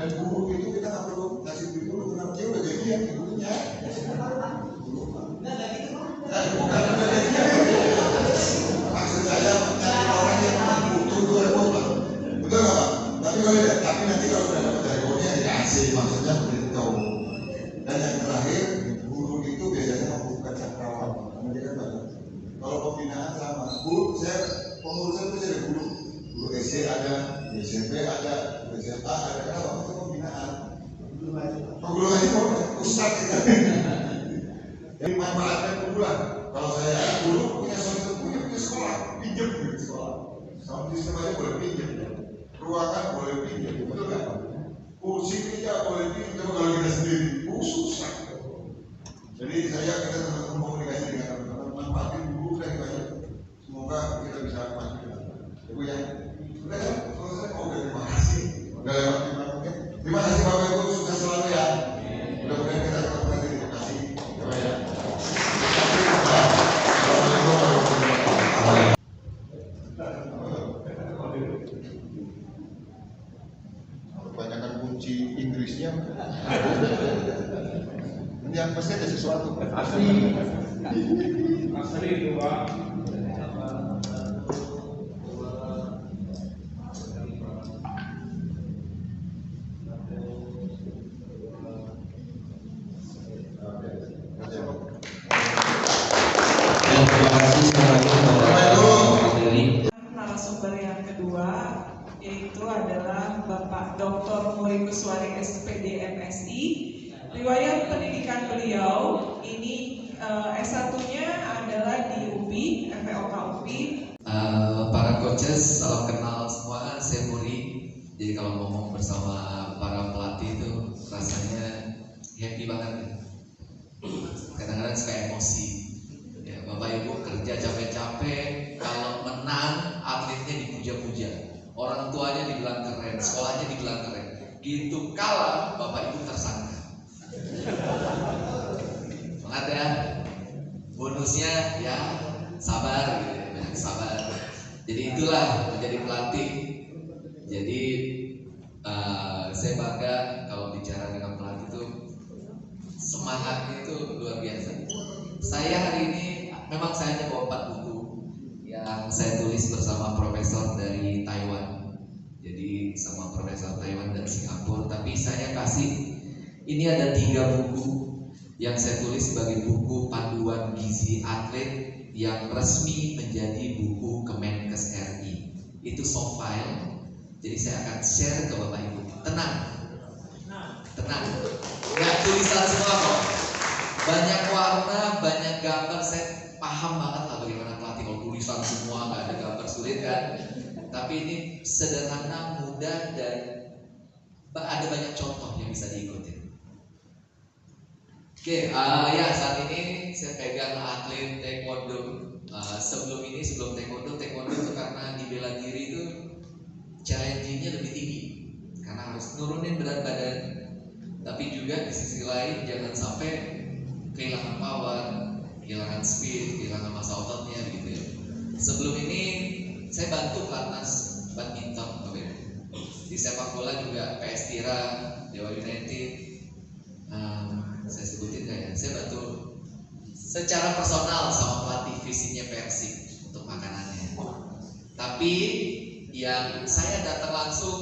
Dan guru itu kita nggak perlu kasih duit dulu, karena dia udah gajian gurunya. Dan bukan udah gajian. Maksud saya mencari orang yang mampu tunggu repot, betul nggak Pak? Tapi nanti kalau sudah dapat rekodnya dikasih, maksudnya beritahu. Dan yang terakhir, guru itu biasanya membuka cakrawala. Kalau pembinaan sama, Bu, saya pengurusan itu jadi guru SD ada, di SMP ada, di SMA ada, kenapa? Itu pembinaan. Guru lagi ustaz kita. Jadi manfaatkan kumpulan. Kalau saya dulu punya sekolah, pinjam di sekolah. Sama sistem aja boleh pinjam, ruangan boleh pinjam, betul kan? Kursi kita boleh pinjam, kalau kita sendiri, susah. Jadi kita teman-teman komunikasi dengan teman-teman, manfaatin dulu lagi banyak. Semoga kita bisa maju. Ibu ya. Terima kasih. Terima kasih Bapak Ibu, sukses selalu ya. Mudah-mudahan kita ketemu lagi. Terima kasih. Kebanyakan kunci Inggrisnya. Ini yang pasti ada sesuatu. Asli itu Pak. Narasumber yang kedua yaitu adalah Bapak Dr. Muri Kuswari SPD MSI. Riwayat pendidikan beliau ini S1-nya adalah di UPI, FPOK UPI. Para coaches, salam kenal semua, saya Muri. Jadi kalau ngomong bersama para pelatih itu rasanya happy banget ya. Kadang-kadang suka emosi. Ya, Bapak Ibu kerja capek-capek, kalau menang atletnya dipuja-puja, orang tuanya dibilang keren, sekolahnya dibilang keren. Gitu kalah Bapak Ibu tersangka. Semangat ya. Bonusnya ya sabar gitu ya, banyak sabar. Jadi itulah menjadi pelatih. Jadi saya bangga kalau bicara dengan pelatih itu semangatnya itu luar biasa. Saya hari ini memang saya hanya bawa 4 buku yang saya tulis bersama profesor dari Taiwan. Jadi sama profesor Taiwan dan Singapura. Tapi saya kasih ini ada 3 buku yang saya tulis sebagai buku panduan gizi atlet yang resmi menjadi buku Kemenkes RI. Itu soft file. Jadi saya akan share ke Bapak Ibu. Tenang, nggak tulisan semua kok. Banyak warna, banyak gambar. Saya paham banget lah bagaimana pelatih kalau tulisan semua nggak ada gambar, sulit kan. Tapi ini sederhana, mudah, dan ada banyak contoh yang bisa diikuti. Oke, ya saat ini saya pegang atlet taekwondo sebelum taekwondo itu karena di bela diri itu challenge-nya lebih tinggi karena harus nurunin berat badan, tapi juga di sisi lain jangan sampai kehilangan power, kehilangan speed, kehilangan massa ototnya gitu ya. Sebelum ini saya bantu pelatnas badminton di sepak bola juga PS Tira, Dewa United, saya sebutin kayak saya bantu secara personal sama pelatih fisiknya Persib untuk makanannya. Tapi yang saya datang langsung,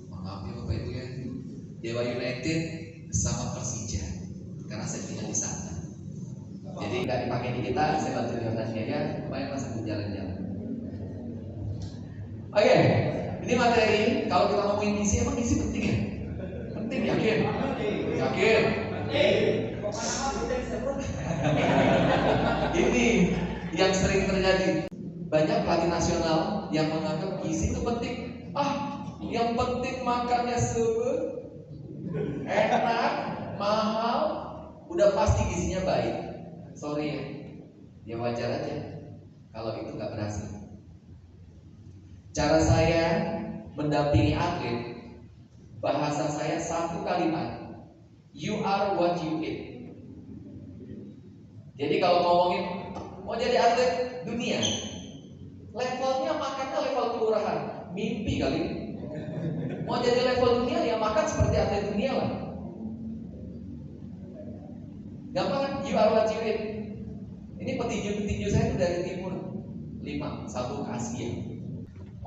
maaf ya Bapak Ibu ya, Dewa United sama Persija karena saya tinggal di sana. Jadi nggak dipakai di kita, saya bantu Jordan Jaya supaya masuk ke jalan-jalan. Oke, ini materi. Kalau kita ngomongin gizi, emang gizi penting ya? Penting, yakin? Yakin? Ini yang sering terjadi. Banyak pelatih nasional yang menganggap gizi itu penting. Yang penting makannya enak, mahal, udah pasti gizinya baik. Sorry ya wajar aja kalau itu nggak berhasil. Cara saya mendampingi atlet, bahasa saya satu kalimat, you are what you eat. Jadi kalau ngomongin mau jadi atlet dunia, levelnya makannya level kelurahan, mimpi kali. Mau jadi level dunia ya makan seperti atlet dunia lah. Gampang kan? You are what you eat. Ini petinju-petinju saya itu dari timur 5 satu ke Asia.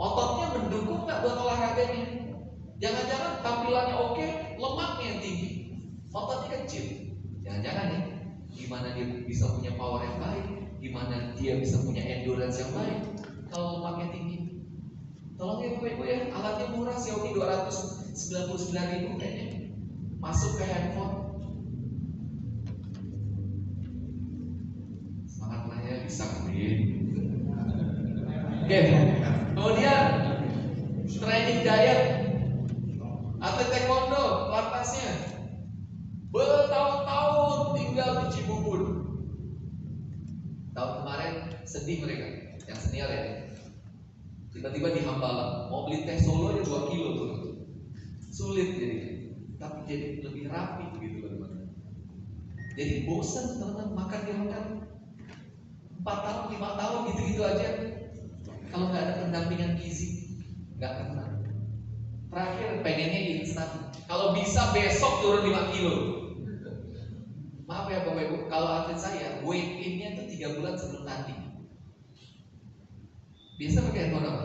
Ototnya mendukung nggak buat olahraganya? Jangan-jangan tampilannya oke, lemaknya yang tinggi, ototnya kecil. Jangan-jangan ya, gimana dia bisa punya power yang baik? Gimana dia bisa punya endurance yang baik kalau lemaknya tinggi? Tolong ya Bapak Ibu ya, alatnya murah, Xiaomi 299.000 kayaknya. Masuk ke handphone. Semangat lah ya, bisa kemudian. Oke, kemudian training diet. Atlet taekwondo, pelatnasnya bertahun-tahun tinggal di Cibubur. Tahun kemarin sedih mereka, yang senior ya. Tiba-tiba di Hambalang, mau beli teh Solo aja 2 kilo tuh. Sulit jadi, tapi jadi lebih rapi gitu teman-teman. Jadi bosan teman-teman makan di hotel 4 tahun, 5 tahun gitu-gitu aja. Kalau nggak ada pendampingan gizi, nggak kena. Terakhir pengennya instan. Kalau bisa besok turun 5 kilo. Maaf ya Bapak Ibu, kalau atlet saya weight in-nya itu 3 bulan sebelum tanding. Biasa pakai handphone apa?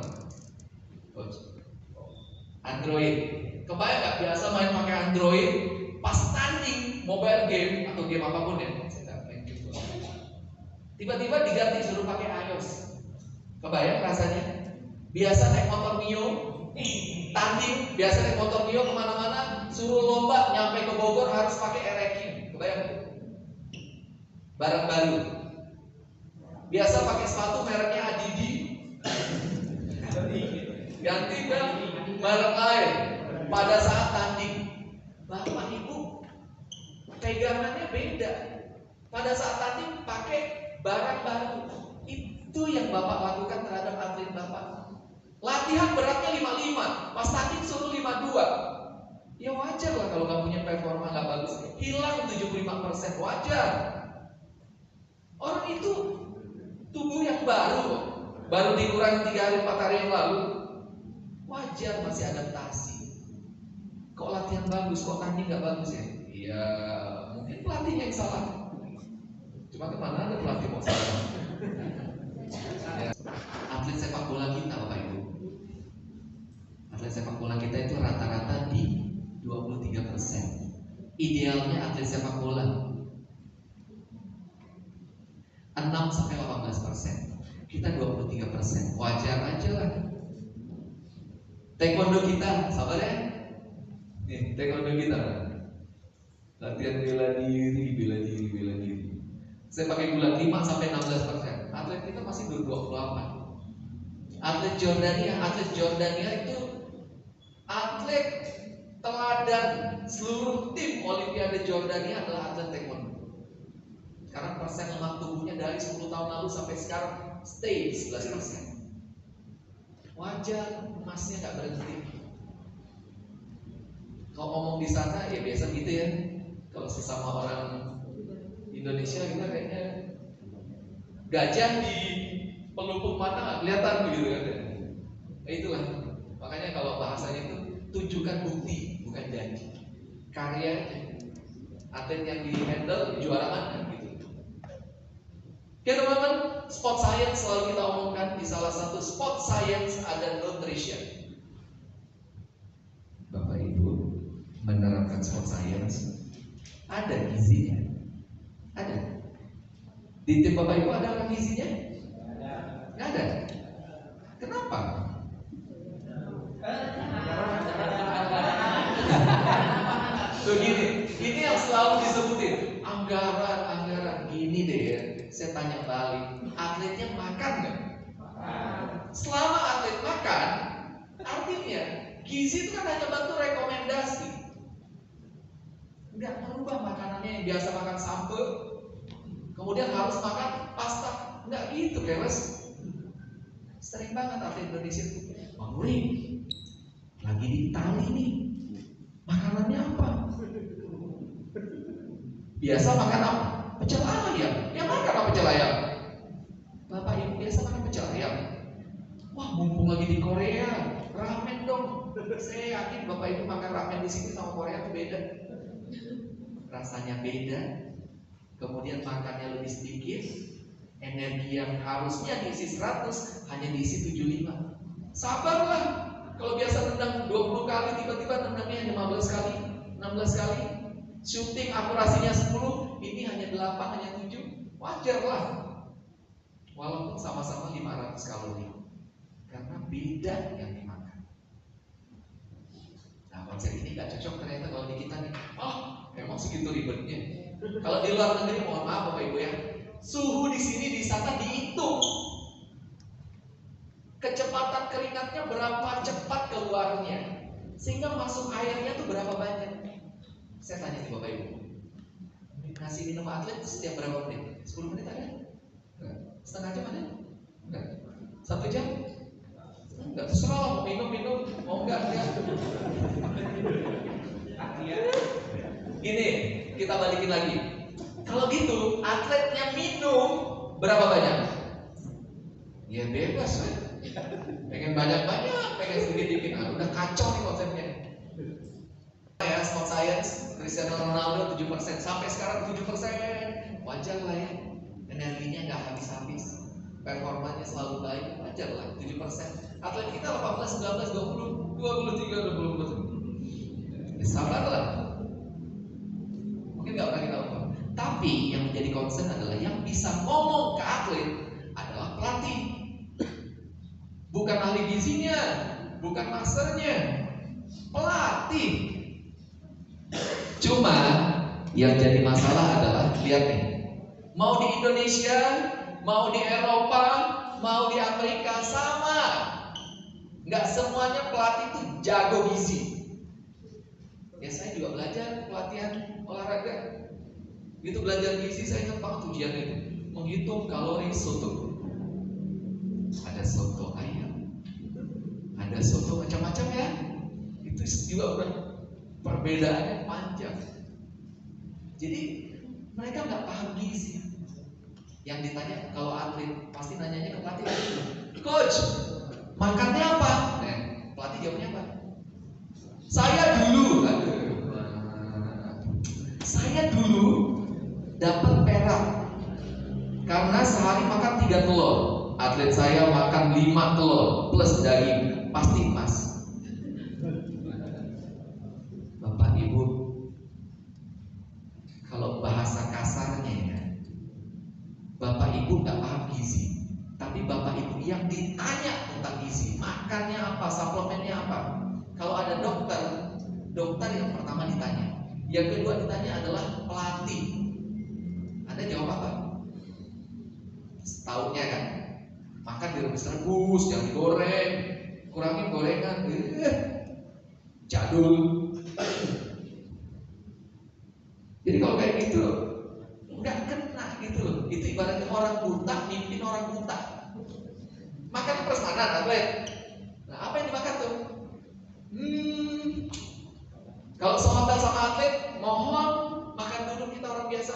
Android. Kebayang nggak biasa main pakai Android, pas tanding mobile game atau game apapun ya, saya nggak main game. Tiba-tiba diganti suruh pakai iOS. Kebayang rasanya? Biasa naik motor Mio, tanding, biasa naik motor Mio kemana-mana, suruh lomba nyampe ke Bogor harus pakai RX. Kebayang? Barang baru. Biasa pakai sepatu mereknya Adidi, ganti ke barang lain pada saat tanding. Bapak Ibu, pegangannya beda. Pada saat tanding pakai barang baru. Itu yang Bapak lakukan terhadap atlet Bapak. Latihan beratnya 55, pas tanding suruh 52. Ya wajar lah kalau nggak punya performa nggak bagus, hilang 75%, wajar. Orang itu tubuh yang baru dikurangi 3 hari 4 hari yang lalu, wajar masih adaptasi. Kok latihan bagus, kok tanding nggak bagus ya? Iya, mungkin pelatihnya yang salah. Cuma kemana ada pelatih mau salah? Ya. Atlet sepak bola kita Bapak Ibu, atlet sepak bola kita itu rata-rata di 23%. Idealnya atlet sepak bola 6-18%. Kita 23%. Wajar aja lah. Taekwondo kita, sabar ya. Nih, taekwondo kita latihan bela diri. Saya pakai gula 5-16%. Atlet kita masih 28. Atlet Jordania itu atlet teladan. Seluruh tim Olimpiade Jordania adalah atlet taekwondo. Sekarang persen lemak tubuhnya dari 10 tahun lalu sampai sekarang stay 11%. Wajar emasnya nggak berhenti. Kalau ngomong di sana ya biasa gitu ya. Kalau sesama orang Indonesia kita kayaknya gajah di pelupuk mata nggak kelihatan begitu kan? Itulah makanya kalau bahasanya itu tunjukkan bukti bukan janji. Karya atlet yang di handle juara mana gitu. Oke teman-teman, sport science selalu kita omongkan. Di salah satu sport science ada nutrition. Bapak Ibu menerapkan sport science ada gizinya. Ada. Di tim Bapak Ibu ada kan gizinya? Nggak ada. Kenapa? Tuh gini, ini yang selalu disebutin anggaran. Gini deh ya, saya tanya balik, atletnya makan nggak? Selama atlet makan, artinya gizi itu kan hanya bantu rekomendasi, nggak merubah makanannya yang biasa makan sambal, kemudian harus makan pasta, nggak gitu keles. Sering banget atlet Indonesia itu, Bang Muri, lagi di Itali nih, makanannya apa? Biasa makan apa? Pecel ayam. Yang makan apa pecel ayam? Bapak Ibu biasa makan pecel ayam. Wah, mumpung lagi di Korea, ramen dong. Saya yakin Bapak Ibu makan ramen di sini sama Korea itu beda. Rasanya beda. Kemudian makannya lebih sedikit. Energi yang harusnya diisi 100 hanya diisi 75. Sabarlah. Kalau biasa nendang 20 kali, tiba-tiba nendangnya hanya 15 kali, 16 kali. Shooting akurasinya 10, ini hanya 8, hanya 7. Wajar lah. Walaupun sama-sama 500 kalori. Karena beda yang dimakan. Nah, konsep ini gak cocok ternyata kalau di kita nih. Emang segitu ribetnya. Kalau di luar negeri, mohon maaf Bapak Ibu ya, suhu di sini di sana dihitung. Kecepatan keringatnya berapa cepat keluarnya, sehingga masuk airnya tuh berapa banyak. Saya tanya nih Bapak Ibu, ngasih minum atlet setiap berapa menit? 10 menit ada? Setengah jam ada? Enggak. 1 jam? Enggak, terserah mau minum, mau enggak. Gini, kita balikin lagi. Kalau gitu, atletnya minum berapa banyak? Ya bebas kan. Pengen banyak-banyak, pengen sedikit-sedikit. Udah kacau nih konsepnya. Ya, sport science, Cristiano Ronaldo 7%, sampai sekarang 7%. Wajar lah ya. Energinya nggak habis-habis. Performanya selalu baik, wajar lah 7%. Atlet kita 18, 19, 20, 23, 24. Sabarlah. Mungkin nggak pernah kita omong. Tapi yang menjadi concern adalah yang bisa ngomong ke atlet adalah pelatih. Bukan ahli gizinya, bukan masternya, pelatih. Cuma yang jadi masalah adalah, lihat nih, mau di Indonesia, mau di Eropa, mau di Amerika sama. Nggak semuanya pelatih itu jago gizi. Ya saya juga belajar pelatihan olahraga. Gitu belajar gizi saya ingat banget ujiannya itu, menghitung kalori soto. Ada soto ayam, ada soto macam-macam ya. Itu juga udah perbedaannya panjang. Jadi mereka nggak paham gizi. Yang ditanya kalau atlet pasti nanyanya ke pelatih, coach makannya apa? Nah, pelatih jawabnya apa? Saya dulu dapat perak karena sehari makan 3 telur. Atlet saya makan 5 telur plus daging, pasti emas. Bapak Ibu, kalau bahasa kasarnya ya, Bapak Ibu nggak paham gizi, tapi Bapak Ibu yang ditanya tentang gizi, makannya apa, suplemennya apa. Kalau ada dokter yang pertama ditanya, yang kedua ditanya adalah pelatih. Anda jawab apa? Setaunya kan, makan direbus-rebus, jangan digoreng, kurangin gorengan, jadul. Jadi kalau kayak gitu nggak kena gitu loh. Itu ibaratnya orang buta mimpin orang buta. makan prasmanan atlet. Nah, apa yang dimakan tuh? Kalau sehotel sama atlet, mohon makan dulu kita orang biasa.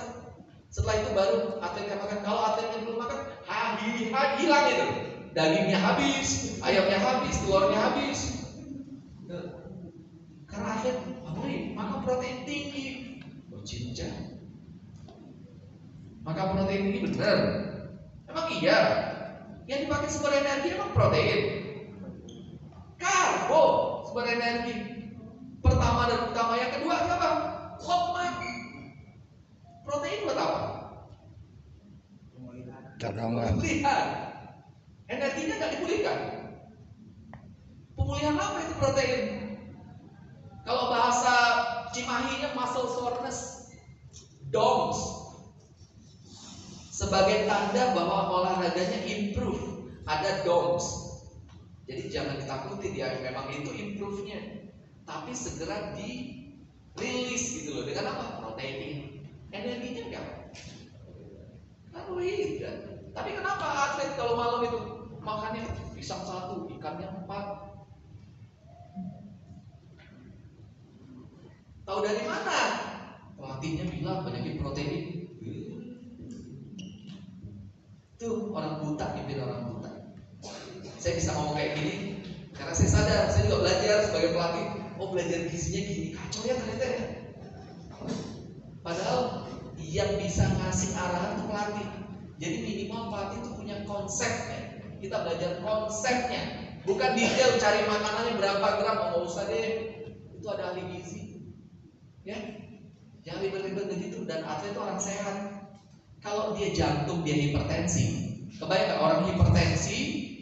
Setelah itu baru atletnya makan. Kalau atletnya belum makan, hilang itu. Dagingnya habis, ayamnya habis, telurnya habis. Karena atlet, makan protein tinggi. Oh cincang. Makan protein tinggi bener. Emang iya? Yang dipakai sumber energi emang protein? Karbo sumber energi. Pertama dan utama. Yang kedua apa? Lemak. Protein buat apa? Cadangan. Pemulihan. Energinya nggak dipulihkan. Pemulihan apa itu protein? Kalau bahasa Cimahinya muscle soreness, DOMS, sebagai tanda bahwa olahraganya improve, ada DOMS. Jadi jangan ditakuti dia memang itu improve-nya, tapi segera dirilis gitu loh. Dengan apa? Protein. Energinya enggak. Karbohidrat. Tapi kenapa atlet kalau malam itu makannya pisang 1, ikannya 4? Tahu dari mana? Pelatihnya bilang banyakin protein. Tuh orang buta, nyipir orang buta. Saya bisa ngomong kayak gini karena saya sadar, saya juga belajar sebagai pelatih. Oh, belajar gizinya gini, kacau ya ternyata ya. Padahal yang bisa ngasih arahan itu pelatih. Jadi minimal pelatih itu punya konsepnya. Kita belajar konsepnya, bukan detail cari makanannya berapa gram. Nggak usah deh, itu ada ahli gizi. Ya, jangan ribet-ribet begitu. Dan atlet itu orang sehat. Kalau dia jantung, dia hipertensi. Kebayang nggak orang hipertensi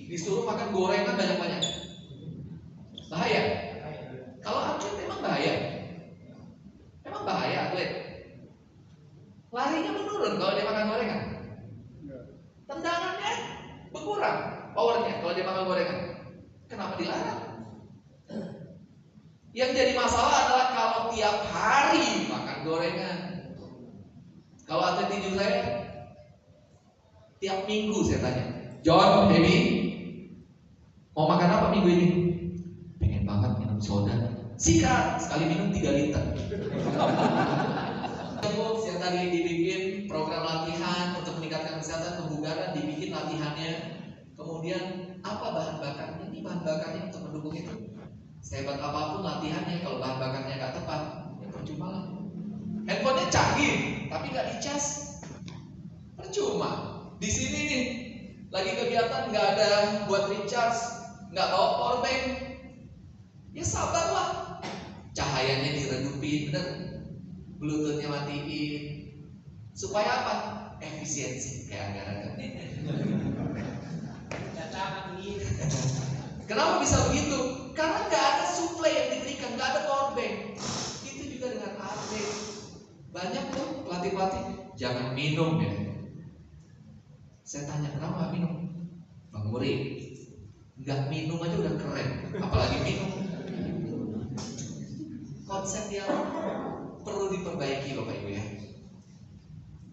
disuruh makan gorengan banyak-banyak? Bahaya. Kalau atlet emang bahaya. Emang bahaya atlet. Larinya menurun kalau dia makan gorengan. Tendangannya berkurang powernya kalau dia makan gorengan. Kenapa dilarang? Yang jadi masalah adalah kalau tiap hari makan gorengan. Kalau atlet tinju saya, tiap minggu saya tanya, John, baby, mau makan apa minggu ini? Pengen banget minum soda. Sikat, sekali minum 3 liter. Yang tadi dibikin program latihan untuk meningkatkan kesehatan kebugaran, dibikin latihannya. Kemudian apa bahan bakarnya? Ini bahan bakarnya untuk mendukung itu. Sehebat apapun latihannya, kalau bahan bakarnya nggak tepat, ya percuma lah. Handphonenya canggih, tapi nggak dicas, percuma. Di sini nih, lagi kegiatan nggak ada buat recharge, nggak bawa power bank, ya sabarlah. Cahayanya diredupin, bener. Bluetoothnya matiin, supaya apa? Efisiensi, kayak agak-agak. Kenapa bisa begitu? Karena nggak ada suplai yang diberikan, nggak ada power bank. Itu juga dengan atlet. Banyak tuh pelatih-pelatih, jangan minum ya. Saya tanya, kenapa nggak minum? Bang Muri, nggak minum aja udah keren, apalagi minum. Konsep yang perlu diperbaiki Bapak Ibu ya.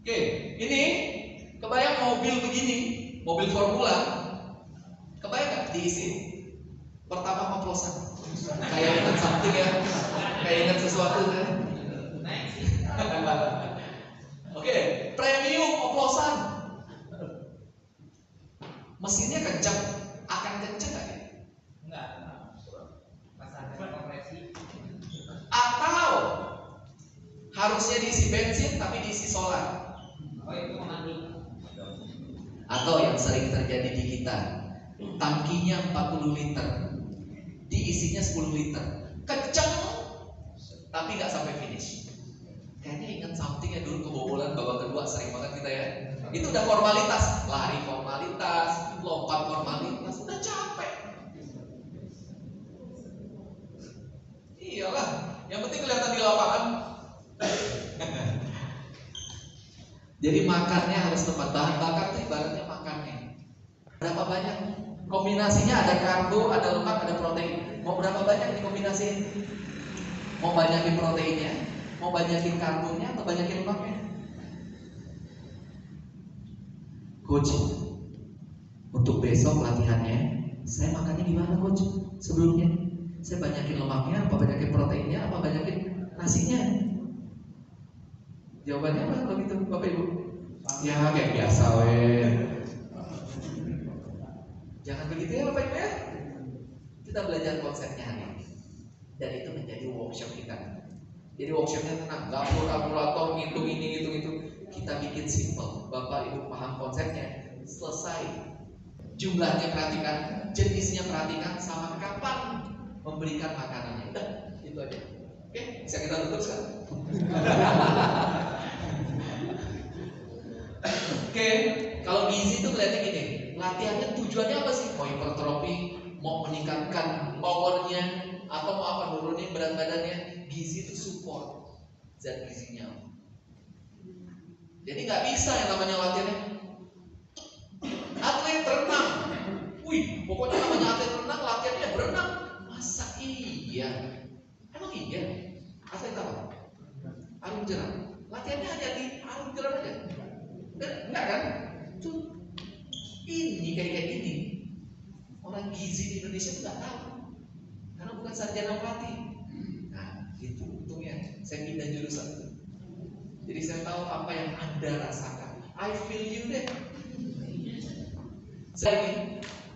Oke, ini kebayang mobil begini, mobil formula, kebayang nggak diisi? Pertama oplosan, kayak ingat something ya, kayak ingat sesuatu ya. Oke, premium oplosan, mesinnya kencang, akan kencang nggak ya? Enggak, pasang kompresi. Atau harusnya diisi bensin tapi diisi solar? Oh itu mati. Atau yang sering terjadi di kita, tangkinya 40 liter, diisinya 10 liter, kenceng tapi nggak sampai finish. Kayaknya ingat something ya, dulu kebobolan babak kedua sering banget kita ya. Itu udah formalitas, lari formalitas, lompat formalitas, udah capek. Iyalah, yang penting kelihatan di lapangan. Jadi makannya harus tepat, bahan bakar itu ibaratnya makannya. Berapa banyak? Kombinasinya ada karbo, ada lemak, ada protein. Mau berapa banyak dikombinasiin? Mau banyakin proteinnya, mau banyakin karbonya, atau banyakin lemaknya? Coach, untuk besok latihan latihannya, saya makannya gimana coach sebelumnya? Saya banyakin lemaknya, apa banyakin proteinnya, apa banyakin nasinya? Jawabannya apa kalau gitu Bapak Ibu? Ya kayak biasa weh. Jangan begitu ya Bapak Ibu ya. Kita belajar konsepnya hari ini. Dan itu menjadi workshop kita. Jadi workshopnya tenang, gak perlu kalkulator, ngitung ini, ngitung itu. Kita bikin simple. Bapak Ibu paham konsepnya, selesai. Jumlahnya perhatikan, jenisnya perhatikan, sama kapan memberikan makanannya. Udah, itu aja. Oke, bisa kita tutup sekarang. Oke, kalau gizi itu melihatnya gini, latihannya tujuannya apa sih? Mau hipertrofi, mau meningkatkan powernya, atau mau apa, nurunin berat badannya. Gizi itu support zat gizinya. Jadi nggak bisa yang namanya latihannya atlet renang. Wih, pokoknya namanya atlet renang, latihannya berenang. Masa iya? Emang iya? Atlet apa? Arung jeram. Latihannya hanya di arung jeram aja. Enggak kan? Tuh, ini kayak gini. Orang gizi di Indonesia nggak tahu, karena bukan sarjana pelatih. Nah, itu untungnya saya pindah jurusan. Jadi saya tahu apa yang Anda rasakan. I feel you deh.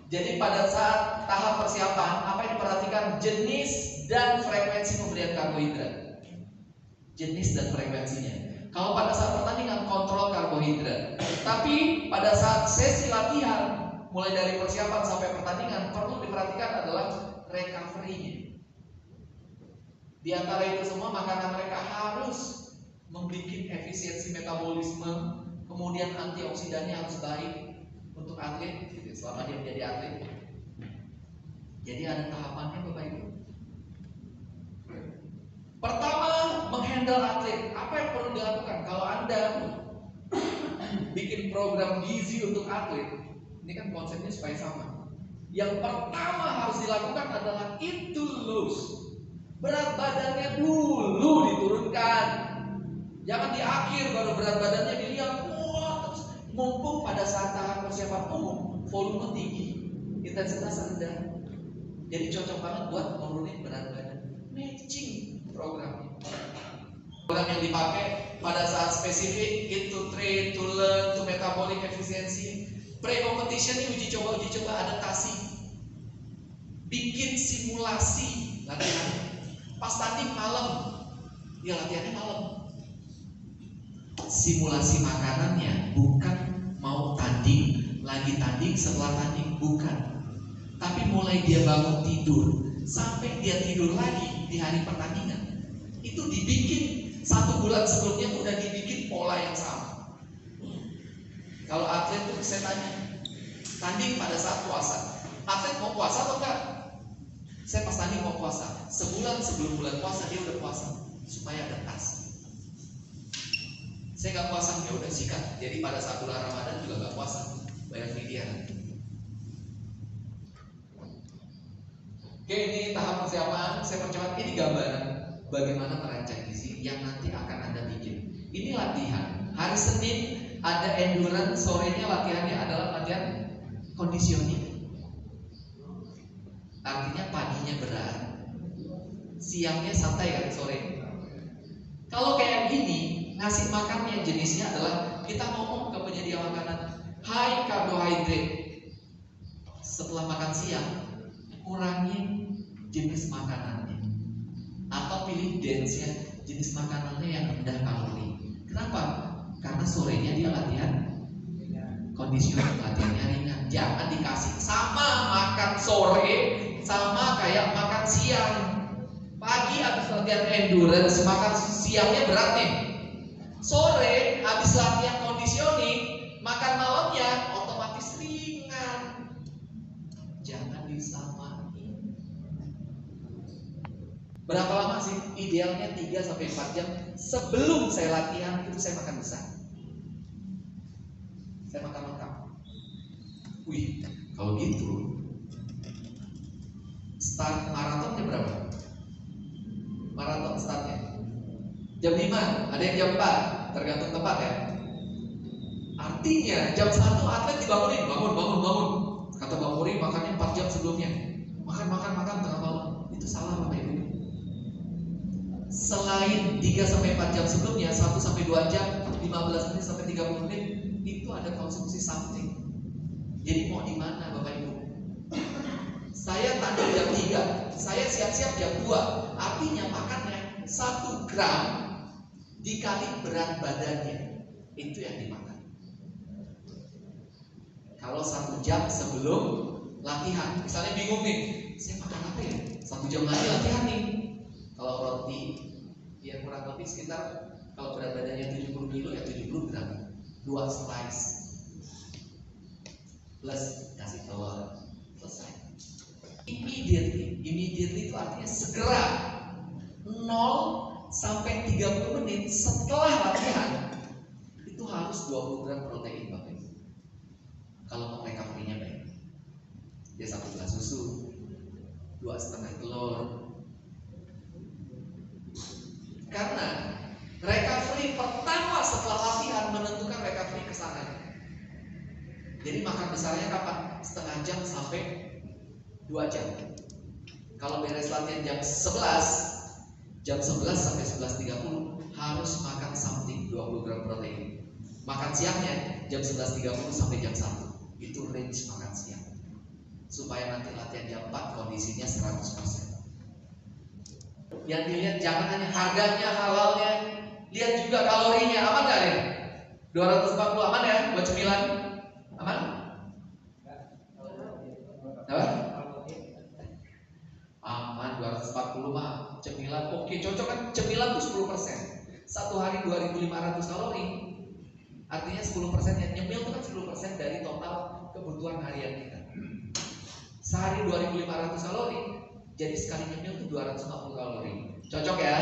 Jadi pada saat tahap persiapan, apa yang diperhatikan? Jenis dan frekuensi pemberian karbohidrat. Jenis dan frekuensinya. Kalau pada saat pertandingan kontrol karbohidrat. Tapi pada saat sesi latihan, mulai dari persiapan sampai pertandingan, perlu diperhatikan adalah recovery-nya. Di antara itu semua, makanan mereka harus membuat efisiensi metabolisme, kemudian antioksidannya harus baik untuk atlet, gitu, selama dia menjadi atlet. Jadi ada tahapannya Bapak Ibu. Pertama, menghandle atlet. Apa yang perlu dilakukan? Kalau Anda bikin program gizi untuk atlet, ini kan konsepnya supaya sama. Yang pertama harus dilakukan adalah eat to lose. Berat badannya dulu diturunkan. Jangan di akhir baru berat badannya dilihat. Wah, terus mumpung pada saat tahap persiapan umum, volume tinggi, intensitas rendah. Jadi cocok banget buat nurunin berat badan. Matching program. Program yang dipakai pada saat spesifik, eat to train, to learn, to metabolic efficiency. Pre-competition ini uji coba adaptasi. Bikin simulasi latihan. Pas tanding malam, ya latihannya malam. Simulasi makanannya bukan mau tanding, lagi tanding, setelah tanding, bukan. Tapi mulai dia bangun tidur sampai dia tidur lagi di hari pertandingan, itu dibikin 1 bulan sebelumnya udah dibikin pola yang sama. Kalau atlet tuh saya tanya, tanding pada saat puasa, atlet mau puasa atau enggak? Saya pas tanding mau puasa, sebulan sebelum bulan puasa dia udah puasa supaya adaptasi. Saya nggak puasa, ya udah sikat. Jadi pada saat bulan Ramadan juga nggak puasa, bayar fidyah. Oke, ini tahap persiapan. Saya percepat. Ini gambaran bagaimana merancang gizi yang nanti akan Anda bikin. Ini latihan. Hari Senin ada endurance, sorenya latihannya adalah latihan conditioning. Artinya paginya berat, siangnya santai kan sore. Kalau kayak gini, ngasih makan yang jenisnya adalah kita ngomong ke penyedia makanan, high carbohydrate. Setelah makan siang, kurangin jenis makanannya, atau pilih dense jenis makanannya yang rendah kalori. Kenapa? Karena sorenya dia latihan conditioning, latihannya ringan. Jangan dikasih sama makan sore sama kayak makan siang. Pagi habis latihan endurance, makan siangnya berat nih. Sore habis latihan conditioning, makan malamnya otomatis ringan. Jangan disamain. Berapa lama sih? Idealnya 3-4 jam sebelum saya latihan itu saya makan besar. Saya makan lengkap. Wih, kalau gitu start maratonnya berapa? Maraton startnya jam 5, ada yang jam 4, tergantung tempat ya. Artinya jam 1 atlet dibangunin, bangun. Kata Bang Muri makannya 4 jam sebelumnya. Makan tengah malam. Itu salah Bapak Ibu. Selain 3-4 jam sebelumnya, 1-2 jam, 15 menit sampai 30 menit, itu ada konsumsi something. Jadi mau di mana Bapak Ibu? Saya tadi jam 3, saya siap-siap jam 2. Artinya makannya 1 gram dikali berat badannya. Itu yang dimakan. Kalau 1 jam sebelum latihan, misalnya bingung nih, saya makan apa ya? 1 jam lagi latihan nih. Kalau roti, ya kurang lebih sekitar, kalau berat badannya 70 kilo ya 70 gram, 2 slice, plus kasih telur, selesai. Immediately itu artinya segera, 0 sampai 30 menit setelah latihan, itu harus 20 gram protein Bapak Ibu. Kalau mau recovery-nya baik, dia 1 gelas susu, 2,5 telur. Karena recovery pertama setelah latihan menentukan recovery kesananya. Jadi makan besarnya kapan? Setengah jam sampai 2 jam. Kalau beres latihan jam 11 sampai 11.30 harus makan something 20 gram protein. Makan siangnya jam 11.30 sampai jam 1. Itu range makan siang. Supaya nanti latihan jam 4 kondisinya 100%. Yang dilihat jangan hanya harganya, halalnya, lihat juga kalorinya. Aman gak ya? 240 aman ya buat cemilan? Aman? Apa? Aman, 240 mah cemilan oke, cocok kan? Cemilan tuh 10%. 1 hari 2.500 kalori. Artinya 10% yang nyemil itu kan 10% dari total kebutuhan harian kita. Sehari 2.500 kalori, jadi sekali nyemil itu 250 kalori. Cocok ya?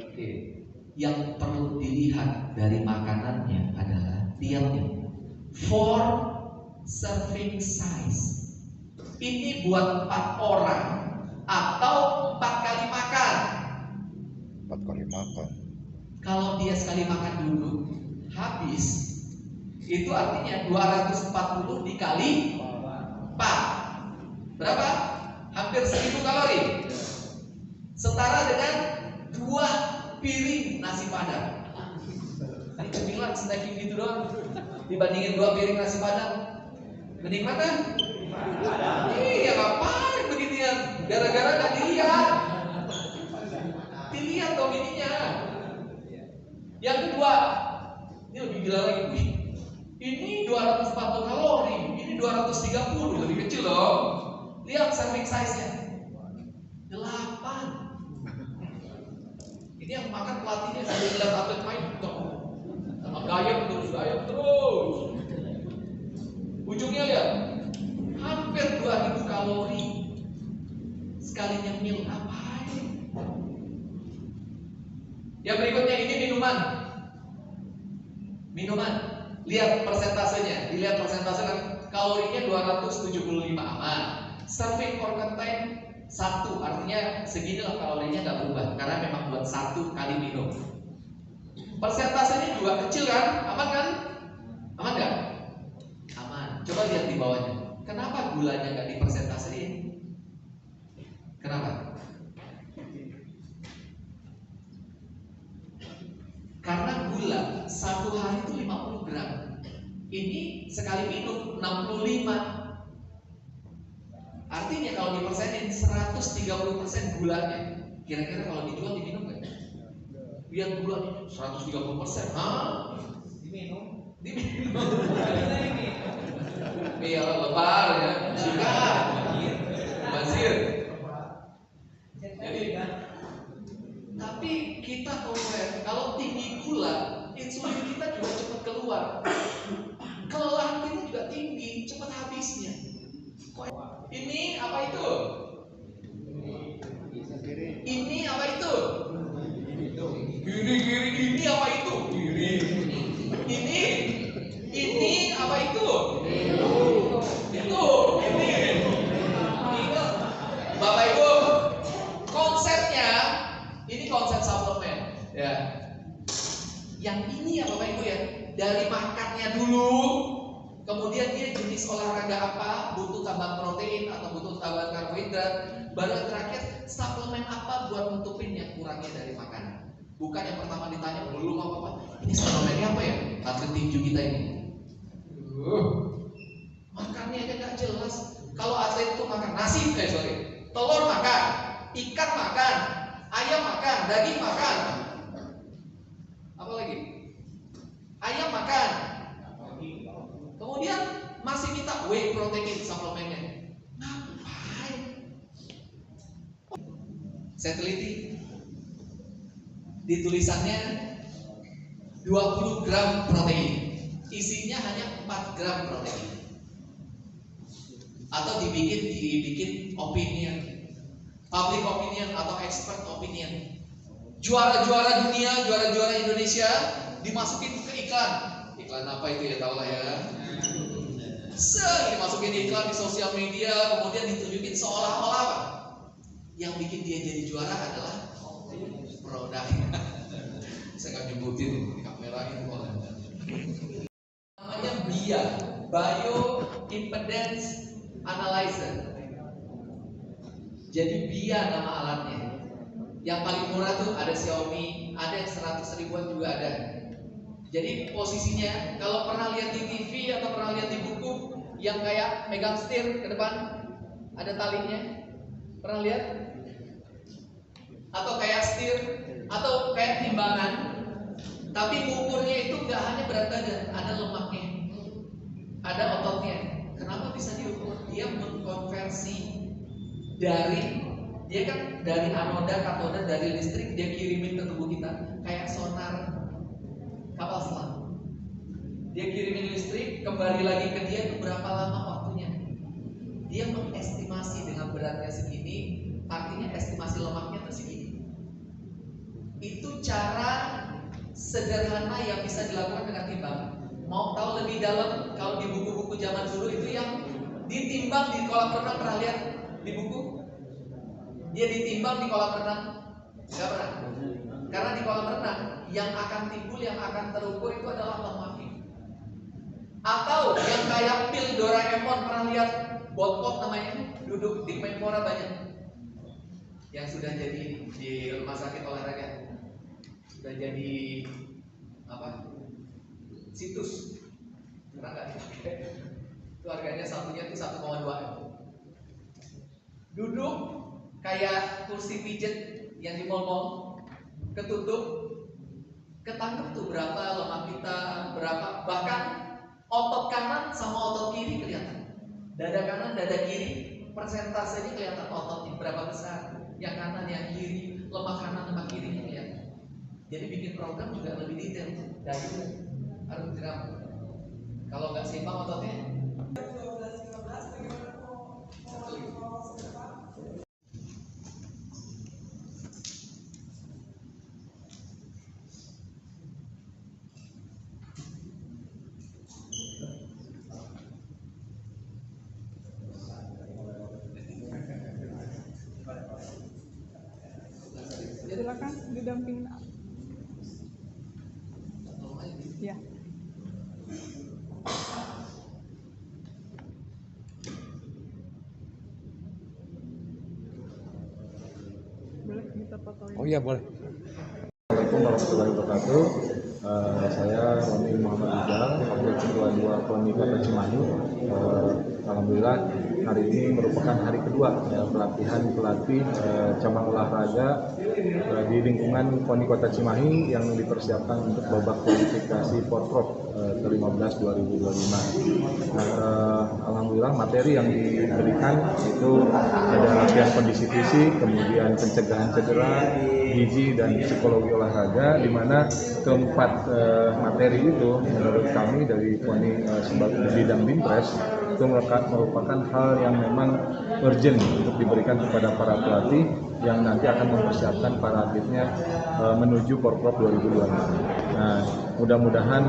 Oke. Yang perlu dilihat dari makanannya adalah lihat nih, 4 serving size. Ini buat 4 orang atau 4 kali makan. 4 kali makan. Kalau dia sekali makan dulu habis, itu artinya 240 dikali 4. Berapa? Hampir 1000 kalori. Setara dengan 2 piring nasi padang. Ini cemilan snacking gitu doang. Dibandingin 2 piring nasi padang, mending mana? Iya, ngapain beginian? Gara-gara gak dilihat. Dilihat dong ininya. Yang kedua, ini lebih gila lagi, wih. Ini 240 kalori, ini 230, lebih kecil loh. Lihat serving size-nya 8. Ini yang makan pelatihnya sambil lihat atlet main dong. Sama gayam terus. Ujungnya lihat, hampir 2000 kalori. Sekali nyemil ngapain? Yang berikutnya ini minuman. Lihat persentasenya, dilihat persentase kan kalorinya 275 aman. Serving for contain 1, artinya seginilah kalorinya nggak berubah karena memang buat 1 kali minum. Persentasenya juga kecil kan, aman kan? Aman nggak? Aman. Coba lihat di bawahnya. Kenapa gulanya nggak dipersentasein? Kenapa? Karena gula 1 hari itu 50 gram. Ini sekali minum 65. Artinya kalau dipersenin 130% gulanya. Kira-kira kalau dijual diminum nggak? Lihat gulanya 130%. Hah? Diminum. Iya, lebar ya. Suka. Bazir. Jadi, tapi kita aware kalau tinggi gula, insulin kita juga cepat keluar. Kelelahan kita juga tinggi, cepat habisnya. Ini apa itu? Ini apa itu? Kiri, ini apa itu? Kiri. Ini apa itu? Itu. Ini. Bapak Ibu, konsepnya ini konsep suplemen, ya. Yang ini ya Bapak Ibu ya, dari makannya dulu, kemudian dia jenis olahraga apa, butuh tambahan protein atau butuh tambahan karbohidrat. Baru yang terakhir, suplemen apa buat nutupin yang kurangnya dari makanan. Bukan yang pertama ditanya, belum apa-apa, ini suplemennya apa ya? Atlet tinju kita ini. Makannya aja gak jelas. Kalau atlet itu makan nasi, telur makan, ikan makan, ayam makan, daging makan. Apa lagi? Ayam makan. Kemudian masih minta whey protein suplemennya. Ngapain? Saya teliti. Di tulisannya 20 gram protein. Isinya hanya 4 gram protein. Atau dibikin opinion, public opinion atau expert opinion. Juara-juara dunia, juara-juara Indonesia dimasukin ke iklan. Iklan apa itu ya, tahu lah ya. Dimasukin iklan di sosial media, kemudian ditunjukin seolah-olah apa? Yang bikin dia jadi juara adalah produknya. Saya nggak nyebutin di kamera itu namanya BIA, Bio Impedance Analyzer. Jadi BIA nama alatnya. Yang paling murah tuh ada Xiaomi, ada yang 100 ribuan juga ada. Jadi posisinya kalau pernah lihat di TV atau pernah lihat di buku yang kayak megang setir ke depan ada talinya, pernah lihat? Atau kayak setir atau kayak timbangan, tapi ukurnya itu nggak hanya berat badan, ada lemaknya, ada ototnya. Kenapa bisa diukur? Dia mengkonversi dia kan dari anoda, katoda, dari listrik dia kirimin ke tubuh kita kayak sonar kapal selam. Dia kirimin listrik kembali lagi ke dia itu berapa lama waktunya. Dia mengestimasi dengan beratnya segini, artinya estimasi lemaknya itu segini. Itu cara sederhana yang bisa dilakukan dengan timbangan. Mau tahu lebih dalam, kalau di buku-buku zaman dulu itu yang ditimbang di kolam renang, pernah lihat di buku? Dia ditimbang di kolam renang, nggak pernah. Karena di kolam renang yang akan timbul, yang akan terukur itu adalah lemaknya. Atau yang kayak pil Doraemon, pernah lihat? Botpot namanya, duduk di Menpora banyak. Yang sudah jadi di rumah sakit olahraga, sudah jadi apa? Situs. Pernah nggak? Itu harganya satunya itu 1,2 M. Duduk kayak kursi pijet yang di mall-mall, ketutup, ketangkep tuh berapa lemak kita, berapa, bahkan otot kanan sama otot kiri kelihatan. Dada kanan, dada kiri, persentasenya kelihatan ototnya berapa besar. Yang kanan, yang kiri, lemak kanan, lemak kirinya kelihatan. Jadi bikin program juga lebih detail. Dayu harus gerak. Kalau nggak seimbang ototnya. Silakan didampingin. Ya. Boleh kita fotoin. Oh iya boleh. Assalamualaikum warahmatullahi wabarakatuh. Saya Roni Muhammad Rizal, Wakil Ketua 2 KONI Kota Cimahi. Alhamdulillah hari ini merupakan hari kedua pelatihan pelatih cabang olahraga di lingkungan KONI Kota Cimahi yang dipersiapkan untuk babak kualifikasi Porprov ke-15 2025. Alhamdulillah materi yang diberikan itu ada latihan kondisi fisik, kemudian pencegahan cedera, gizi dan psikologi olahraga, di mana keempat materi itu menurut kami dari KONI sebagai bidang Binpres itu merupakan hal yang memang urgent untuk diberikan kepada para pelatih yang nanti akan mempersiapkan para atletnya menuju Porprov 2025. Nah, mudah-mudahan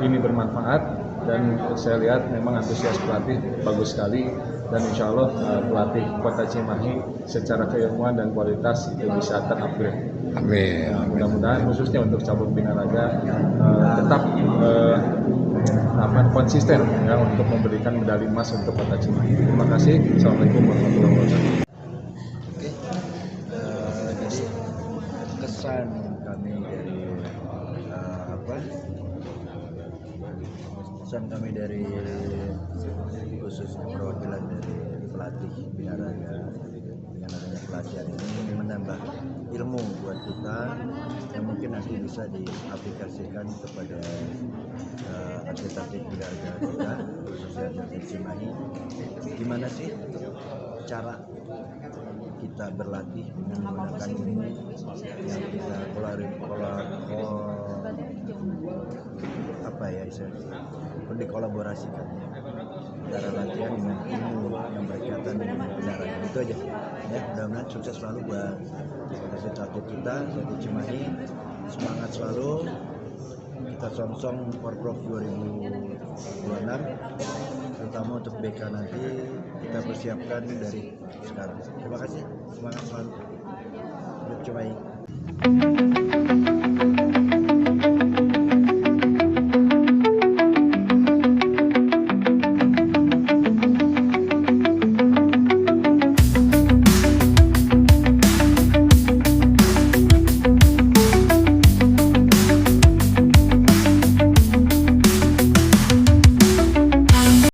ini bermanfaat dan saya lihat memang antusias pelatih bagus sekali dan insya Allah pelatih Kota Cimahi secara keilmuan dan kualitas itu bisa terupgrade. Amin. Mudah-mudahan khususnya untuk cabang binaraga tetap konsisten ya untuk memberikan medali emas untuk Kota Cimahi. Terima kasih. Assalamualaikum warahmatullahi wabarakatuh. Oke, jadi kesan kami dari khususnya perwakilan dari pelatih binaraga dengan adanya pelatihan ini menambah ilmu buat kita yang mungkin nanti bisa diaplikasikan kepada atlet-atlet binaraga kita khususnya atlet Cimahi. Gimana sih cara kita berlatih dengan menggunakan ilmu yang kita dikolaborasikan antara latihan dengan ilmu yang berkaitan dengan binaraga. Itu aja ya, mudah-mudahan sukses selalu buat atlet kita di Cimahi, semangat selalu, kita songsong Porprov 2026 terutama untuk BK nanti kita persiapkan dari sekarang. Terima kasih, semangat selalu, Cimahi.